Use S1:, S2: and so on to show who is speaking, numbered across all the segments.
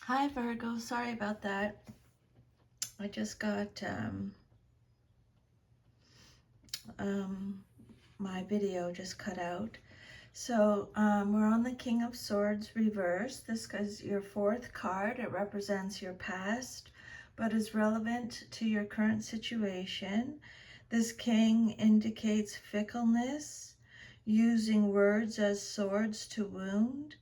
S1: Hi Virgo, sorry about that. I just got my video just cut out. So we're on the King of Swords reverse. This is your fourth card. It represents your past, but is relevant to your current situation. This king indicates fickleness, using words as swords to wound,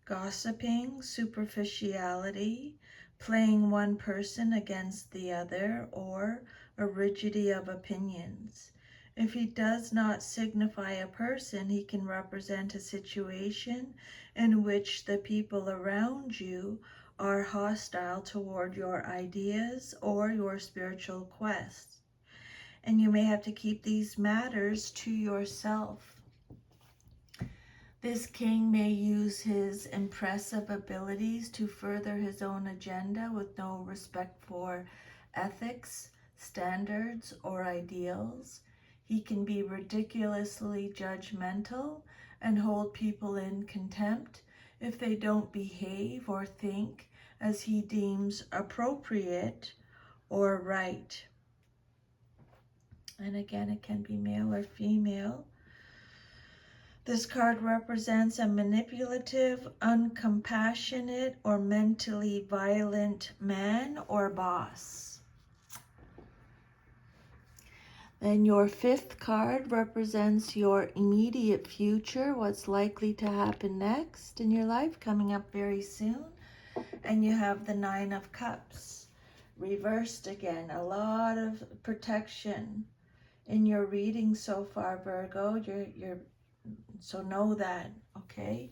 S1: gossiping, superficiality, playing one person against the other, or a rigidity of opinions. If he does not signify a person, he can represent a situation in which the people around you are hostile toward your ideas or your spiritual quests. And you may have to keep these matters to yourself. This king may use his impressive abilities to further his own agenda with no respect for ethics, standards, or ideals. He can be ridiculously judgmental and hold people in contempt if they don't behave or think as he deems appropriate or right. And again, it can be male or female. This card represents a manipulative, uncompassionate, or mentally violent man or boss. Then your fifth card represents your immediate future, what's likely to happen next in your life, coming up very soon. And you have the Nine of Cups, reversed again. A lot of protection in your reading so far, Virgo. So know that, okay?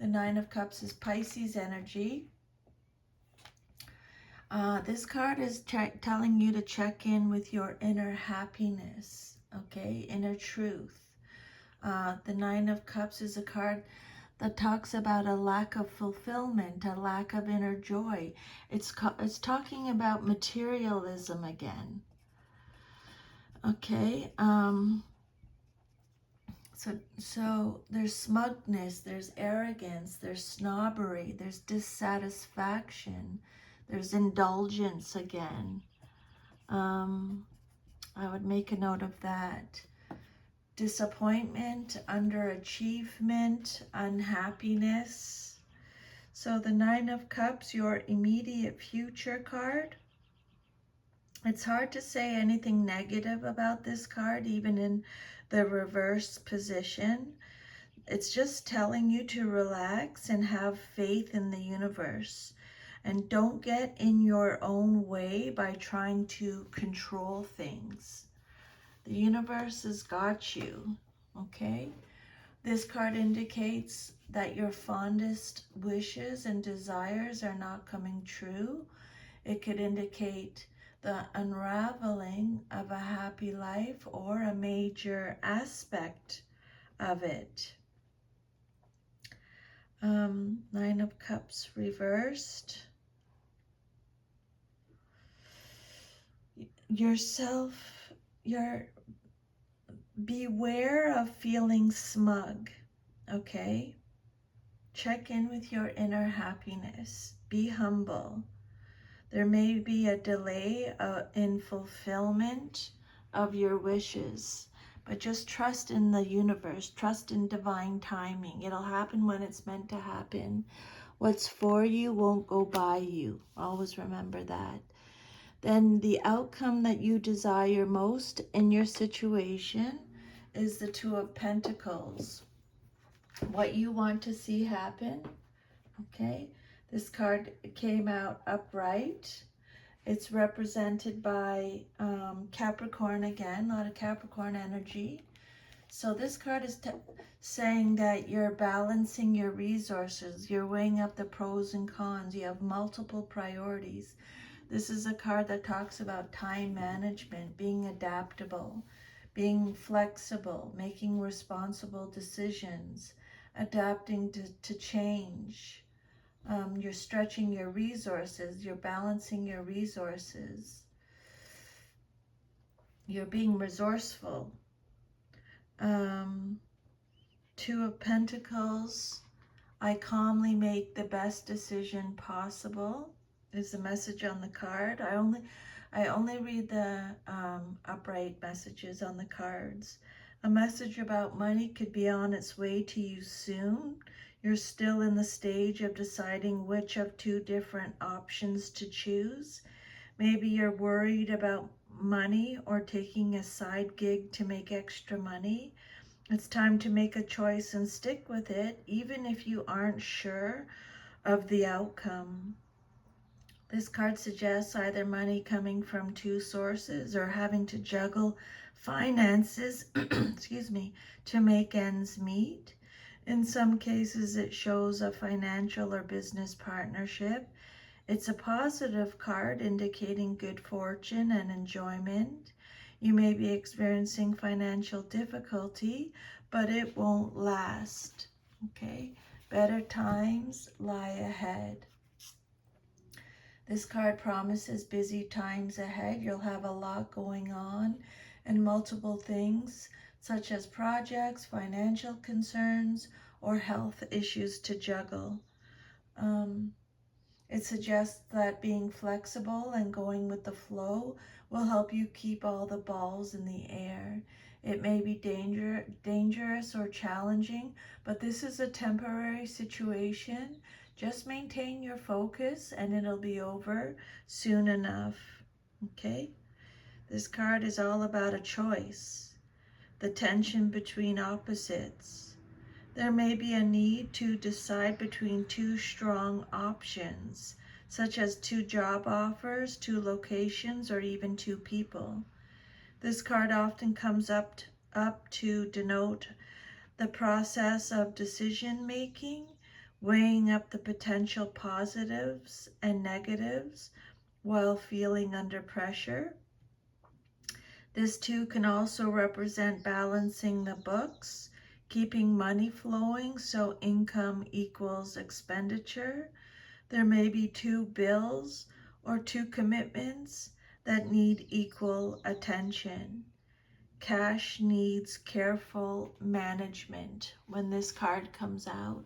S1: The Nine of Cups is Pisces energy. This card is telling you to check in with your inner happiness, okay? Inner truth. The Nine of Cups is a card that talks about a lack of fulfillment, a lack of inner joy. It's talking about materialism again, okay? So there's smugness, there's arrogance, there's snobbery, there's dissatisfaction, there's indulgence again. I would make a note of that. Disappointment, underachievement, unhappiness. So the Nine of Cups, your immediate future card. It's hard to say anything negative about this card, even in the reverse position. It's just telling you to relax and have faith in the universe. And don't get in your own way by trying to control things. The universe has got you, okay? This card indicates that your fondest wishes and desires are not coming true. It could indicate the unraveling of a happy life or a major aspect of it. Nine of Cups reversed. Beware of feeling smug, okay? Check in with your inner happiness. Be humble. There may be a delay in fulfillment of your wishes, but just trust in the universe. Trust in divine timing. It'll happen when it's meant to happen. What's for you won't go by you. Always remember that. Then the outcome that you desire most in your situation is the Two of Pentacles. What you want to see happen, okay? This card came out upright. It's represented by Capricorn again, a lot of Capricorn energy. So this card is saying that you're balancing your resources. You're weighing up the pros and cons. You have multiple priorities. This is a card that talks about time management, being adaptable, being flexible, making responsible decisions, adapting to change. You're stretching your resources, you're balancing your resources. You're being resourceful. Two of Pentacles. I calmly make the best decision possible is the message on the card. I only read the upright messages on the cards. A message about money could be on its way to you soon. You're still in the stage of deciding which of two different options to choose. Maybe you're worried about money or taking a side gig to make extra money. It's time to make a choice and stick with it, even if you aren't sure of the outcome. This card suggests either money coming from two sources or having to juggle finances, excuse me, to make ends meet. In some cases, it shows a financial or business partnership. It's a positive card indicating good fortune and enjoyment. You may be experiencing financial difficulty, but it won't last. Okay? Better times lie ahead. This card promises busy times ahead. You'll have a lot going on and multiple things such as projects, financial concerns, or health issues to juggle. It suggests that being flexible and going with the flow will help you keep all the balls in the air. It may be dangerous or challenging, but this is a temporary situation. Just maintain your focus and it'll be over soon enough. Okay? This card is all about a choice, the tension between opposites. There may be a need to decide between two strong options, such as two job offers, two locations, or even two people. This card often comes up to denote the process of decision making, weighing up the potential positives and negatives while feeling under pressure. This too can also represent balancing the books, keeping money flowing so income equals expenditure. There may be two bills or two commitments that need equal attention. Cash needs careful management when this card comes out.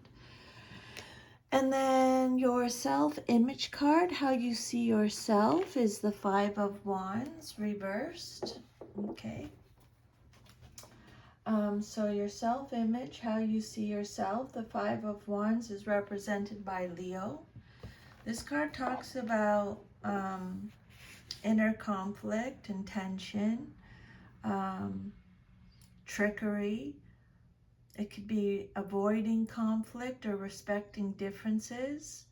S1: And then your self-image card, how you see yourself, is the Five of Wands reversed. Okay. So your self-image, how you see yourself, the Five of Wands is represented by Leo. This card talks about inner conflict and tension, trickery. It could be avoiding conflict or respecting differences.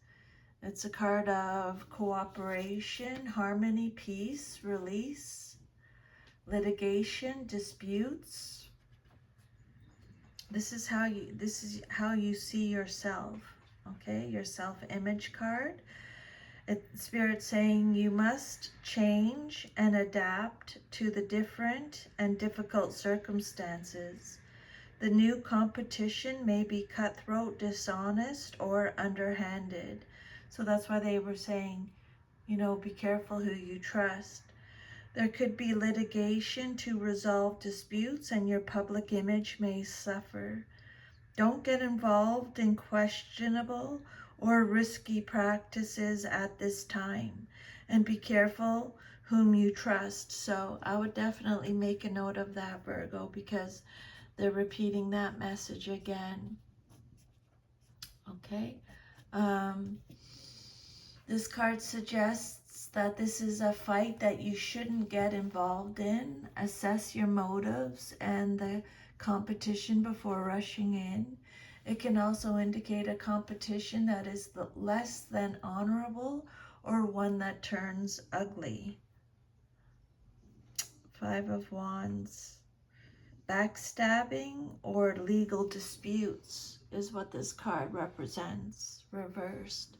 S1: It's a card of cooperation, harmony, peace, release, litigation, disputes. This is how you see yourself. Okay, your self-image card. Spirit saying you must change and adapt to the different and difficult circumstances. The new competition may be cutthroat, dishonest, or underhanded. So that's why they were saying, be careful who you trust. There could be litigation to resolve disputes and your public image may suffer. Don't get involved in questionable or risky practices at this time and be careful whom you trust. So I would definitely make a note of that, Virgo, because they're repeating that message again. Okay. This card suggests that this is a fight that you shouldn't get involved in. Assess your motives and the competition before rushing in. It can also indicate a competition that is less than honorable or one that turns ugly. Five of Wands. Backstabbing or legal disputes is what this card represents, reversed.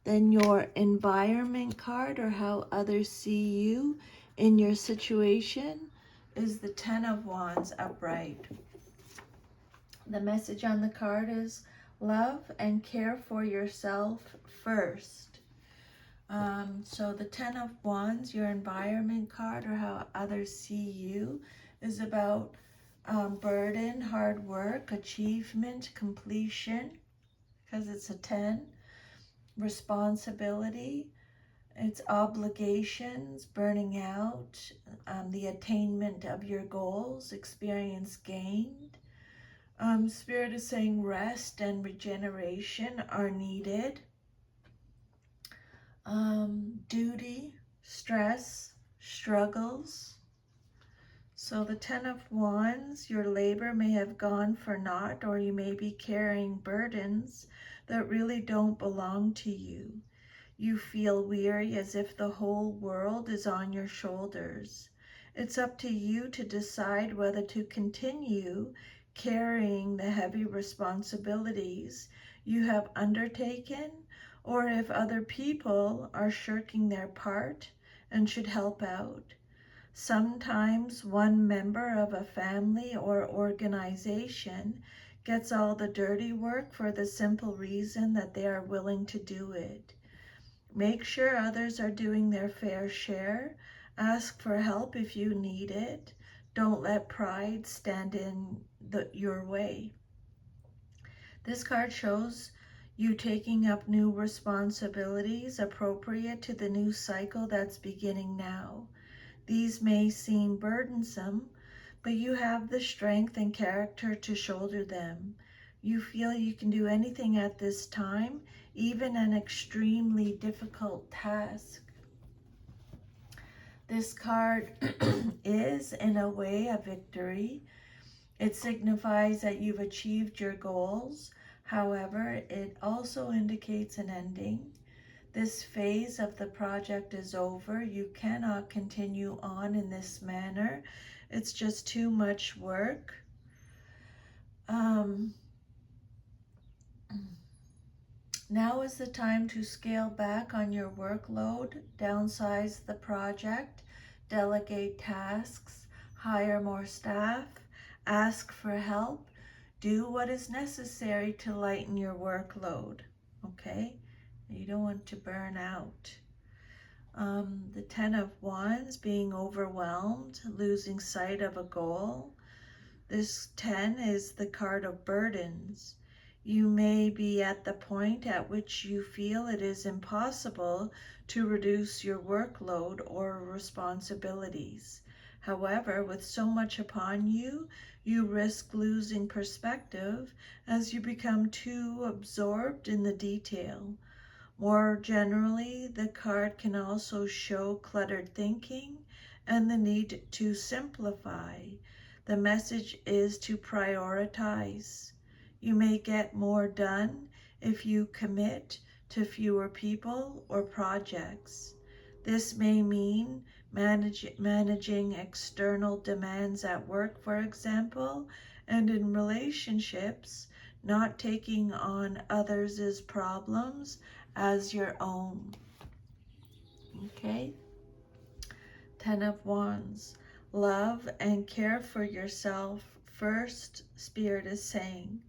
S1: Then your environment card, or how others see you in your situation, is the Ten of Wands upright. The message on the card is love and care for yourself first. So the Ten of Wands, your environment card, or how others see you, is about burden, hard work, achievement, completion. because it's a 10. Responsibility, it's obligations, burning out, the attainment of your goals, experience gained. Spirit is saying rest and regeneration are needed. Duty, stress, struggles. So the 10 of Wands, your labor may have gone for naught, or you may be carrying burdens that really don't belong to you. You feel weary as if the whole world is on your shoulders. It's up to you to decide whether to continue carrying the heavy responsibilities you have undertaken, or if other people are shirking their part and should help out. Sometimes one member of a family or organization gets all the dirty work for the simple reason that they are willing to do it. Make sure others are doing their fair share. Ask for help if you need it. Don't let pride stand in your way. This card shows you taking up new responsibilities appropriate to the new cycle that's beginning now. These may seem burdensome, but you have the strength and character to shoulder them. You feel you can do anything at this time, even an extremely difficult task. This card is, in a way, a victory. It signifies that you've achieved your goals. However, it also indicates an ending. This phase of the project is over. You cannot continue on in this manner. It's just too much work. Now is the time to scale back on your workload, downsize the project, delegate tasks, hire more staff, ask for help, do what is necessary to lighten your workload, okay? You don't want to burn out. The 10 of Wands, being overwhelmed, losing sight of a goal. This 10 is the card of burdens. You may be at the point at which you feel it is impossible to reduce your workload or responsibilities. However, with so much upon you, you risk losing perspective as you become too absorbed in the detail. More generally, the card can also show cluttered thinking and the need to simplify. The message is to prioritize. You may get more done if you commit to fewer people or projects. This may mean managing external demands at work, for example, and in relationships, not taking on others' problems as your own. Okay? 10 of Wands. Love and care for yourself first, Spirit is saying.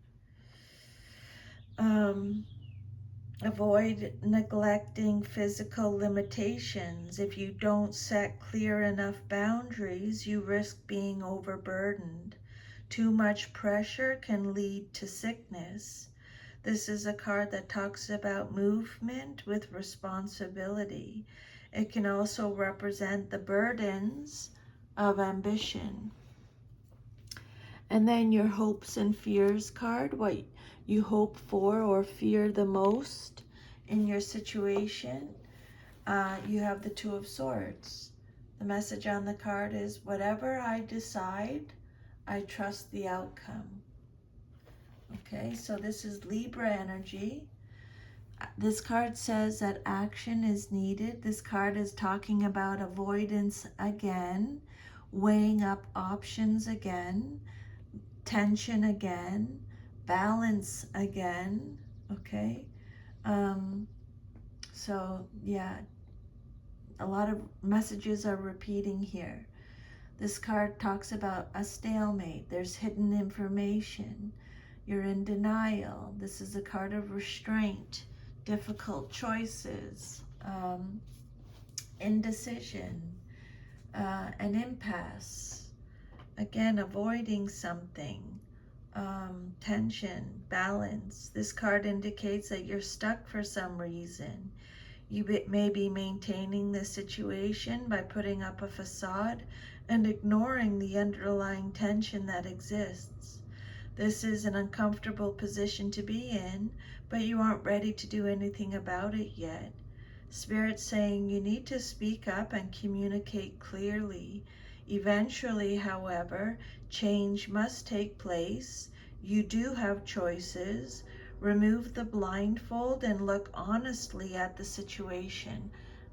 S1: Avoid neglecting physical limitations. If you don't set clear enough boundaries, you risk being overburdened. Too much pressure can lead to sickness. This is a card that talks about movement with responsibility. It can also represent the burdens of ambition. And then your hopes and fears card, what you hope for or fear the most in your situation. You have the Two of Swords. The message on the card is, whatever I decide, I trust the outcome. Okay, so this is Libra energy. This card says that action is needed. This card is talking about avoidance again, weighing up options again, tension again, balance again, okay? So yeah, a lot of messages are repeating here. This card talks about a stalemate. There's hidden information. You're in denial. This is a card of restraint, difficult choices, indecision, an impasse. Again, avoiding something, tension, balance. This card indicates that you're stuck for some reason. You may be maintaining the situation by putting up a facade and ignoring the underlying tension that exists. This is an uncomfortable position to be in, but you aren't ready to do anything about it yet. Spirit's saying you need to speak up and communicate clearly. Eventually, however, change must take place. You do have choices. Remove the blindfold and look honestly at the situation.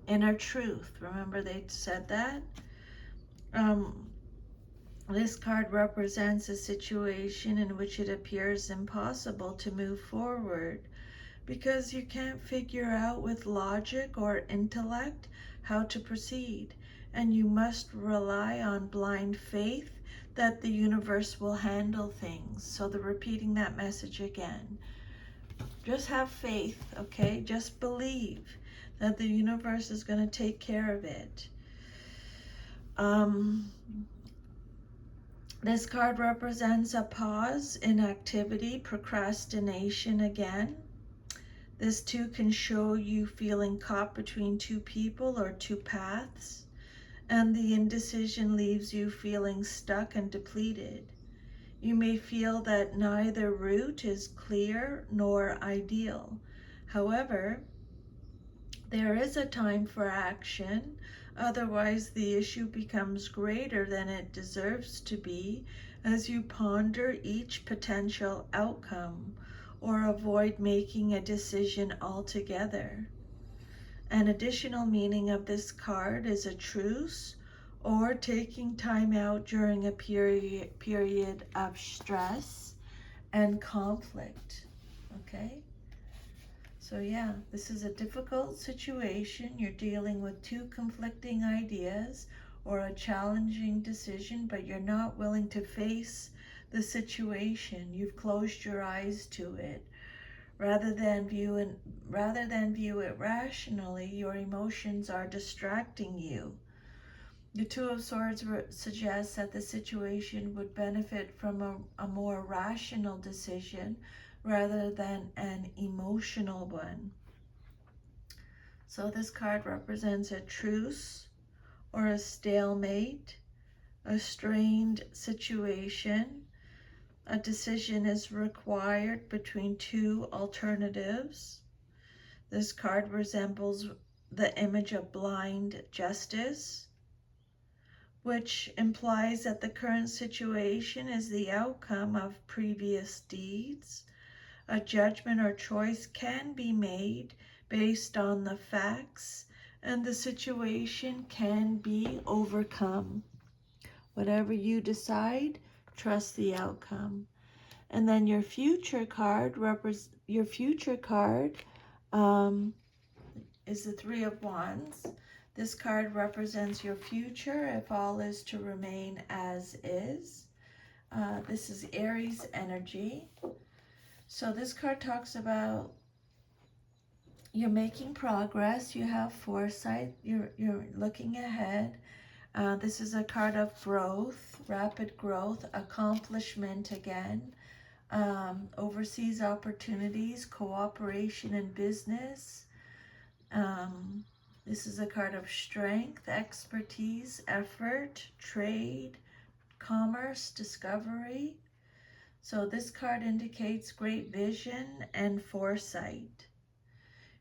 S1: Inner truth. Remember they said that? This card represents a situation in which it appears impossible to move forward because you can't figure out with logic or intellect how to proceed, and you must rely on blind faith that the universe will handle things. So they're repeating that message again. Just have faith, okay? Just believe that the universe is going to take care of it. This card represents a pause in activity, procrastination again. This too can show you feeling caught between two people or two paths, and the indecision leaves you feeling stuck and depleted. You may feel that neither route is clear nor ideal. However, there is a time for action, otherwise the issue becomes greater than it deserves to be as you ponder each potential outcome or avoid making a decision altogether. An additional meaning of this card is a truce or taking time out during a period of stress and conflict. Okay? So yeah, this is a difficult situation. You're dealing with two conflicting ideas or a challenging decision, but you're not willing to face the situation. You've closed your eyes to it. Rather than view it rationally, your emotions are distracting you. The Two of Swords suggests that the situation would benefit from a more rational decision rather than an emotional one. So this card represents a truce or a stalemate, a strained situation. A decision is required between two alternatives. This card resembles the image of blind justice, which implies that the current situation is the outcome of previous deeds. A judgment or choice can be made based on the facts, and the situation can be overcome. Whatever you decide, trust the outcome. And then your future card is the Three of Wands. This card represents your future if all is to remain as is. This is Aries energy. So this card talks about you're making progress, you have foresight, you're looking ahead. This is a card of growth, rapid growth, accomplishment again, overseas opportunities, cooperation in business. This is a card of strength, expertise, effort, trade, commerce, discovery. So this card indicates great vision and foresight.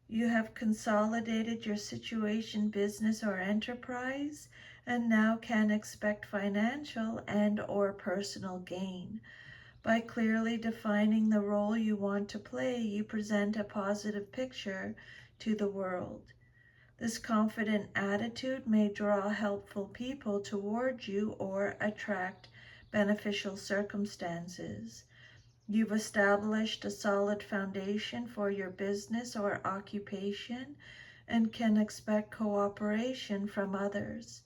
S1: You have consolidated your situation, business, or enterprise, and now can expect financial and or personal gain. By clearly defining the role you want to play, you present a positive picture to the world. This confident attitude may draw helpful people toward you or attract beneficial circumstances. You've established a solid foundation for your business or occupation and can expect cooperation from others.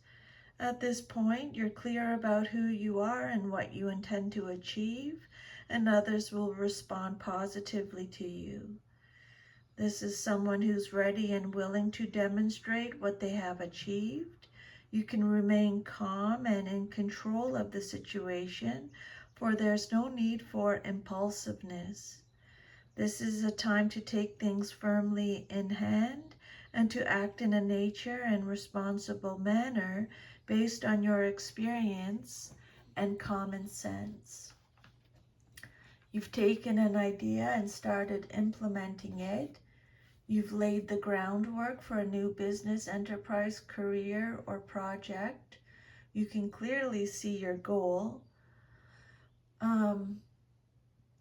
S1: At this point, you're clear about who you are and what you intend to achieve, and others will respond positively to you. This is someone who's ready and willing to demonstrate what they have achieved. You can remain calm and in control of the situation, for there's no need for impulsiveness. This is a time to take things firmly in hand and to act in a nature and responsible manner based on your experience and common sense. You've taken an idea and started implementing it. You've laid the groundwork for a new business, enterprise, career, or project. You can clearly see your goal.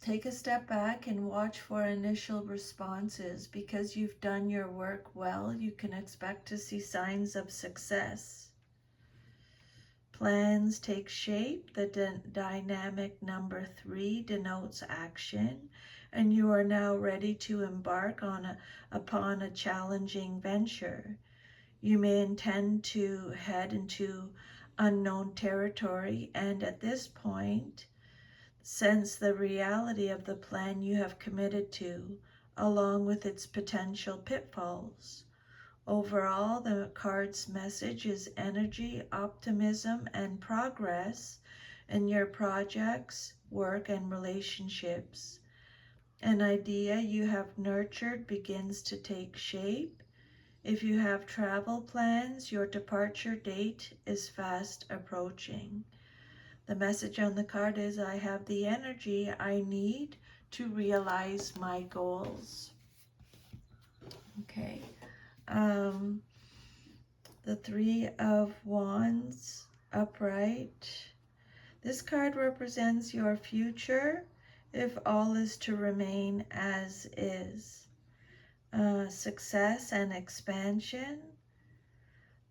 S1: Take a step back and watch for initial responses. Because you've done your work well, you can expect to see signs of success. Plans take shape. The dynamic number 3 denotes action, and you are now ready to embark upon a challenging venture. You may intend to head into unknown territory, and at this point, sense the reality of the plan you have committed to, along with its potential pitfalls. Overall, the card's message is energy, optimism, and progress in your projects, work, and relationships. An idea you have nurtured begins to take shape. If you have travel plans, your departure date is fast approaching. The message on the card is, I have the energy I need to realize my goals. Okay. The 3 of Wands upright. This card represents your future if all is to remain as is. Success and expansion.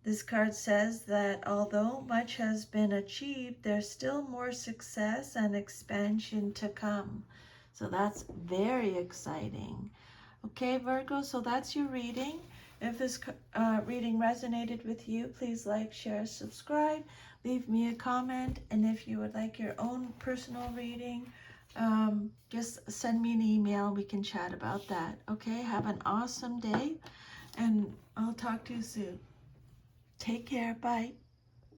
S1: This card says that although much has been achieved, there's still more success and expansion to come. So that's very exciting. Okay, Virgo, so that's your reading. If this reading resonated with you, please like, share, subscribe, leave me a comment, and if you would like your own personal reading, just send me an email. We can chat about that. Okay, have an awesome day, and I'll talk to you soon. Take care. Bye.